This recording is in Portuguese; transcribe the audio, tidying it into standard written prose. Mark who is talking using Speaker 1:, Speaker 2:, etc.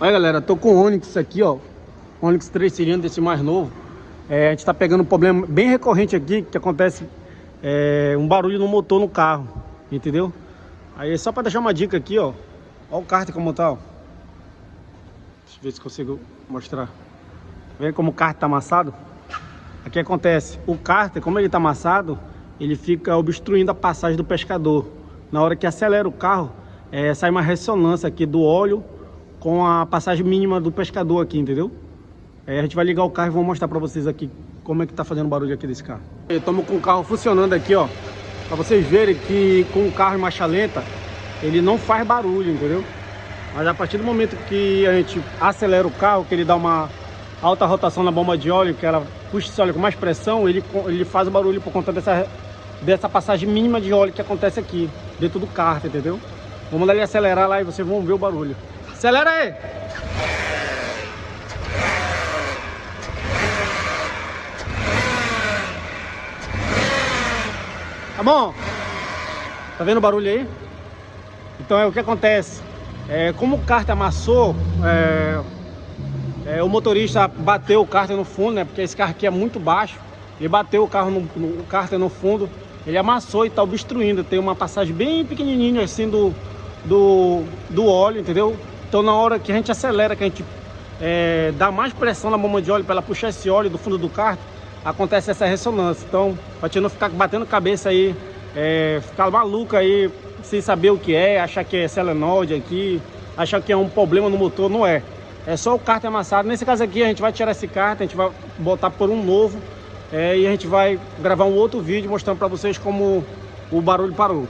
Speaker 1: Olha, galera, tô com o Onix aqui, ó. Onix 3 cilindros, esse mais novo. A gente tá pegando um problema bem recorrente aqui, que acontece um barulho no motor no carro, entendeu? Aí só para deixar uma dica aqui, ó. Ó o cárter como tá, ó. Deixa eu ver se consigo mostrar. Vê como o cárter tá amassado? Aqui acontece, o cárter, como ele tá amassado, ele fica obstruindo a passagem do pescador. Na hora que acelera o carro, sai uma ressonância aqui do óleo com a passagem mínima do pescador aqui, entendeu? A gente vai ligar o carro e vou mostrar pra vocês aqui como é que tá fazendo barulho aqui desse carro. Estamos com o carro funcionando aqui, ó, pra vocês verem que com o carro em marcha lenta ele não faz barulho, entendeu? Mas a partir do momento que a gente acelera o carro, que ele dá uma alta rotação na bomba de óleo, que ela puxa esse óleo com mais pressão, ele faz o barulho por conta dessa passagem mínima de óleo que acontece aqui dentro do carro, entendeu? Vou mandar ele acelerar lá e vocês vão ver o barulho. Acelera aí! Tá bom? Tá vendo o barulho aí? Então o que acontece? Como o cárter amassou, o motorista bateu o cárter no fundo, né? Porque esse carro aqui é muito baixo. Ele bateu o carro no cárter no fundo, ele amassou e tá obstruindo. Tem uma passagem bem pequenininha assim do óleo, entendeu? Então na hora que a gente acelera, que a gente dá mais pressão na bomba de óleo para ela puxar esse óleo do fundo do cárter, acontece essa ressonância. Então, pra gente não ficar batendo cabeça aí, ficar maluco aí, sem saber o que achar que é solenoide aqui, achar que é um problema no motor, não é. É só o cárter amassado. Nesse caso aqui a gente vai tirar esse cárter, a gente vai botar por um novo, e a gente vai gravar um outro vídeo mostrando pra vocês como o barulho parou.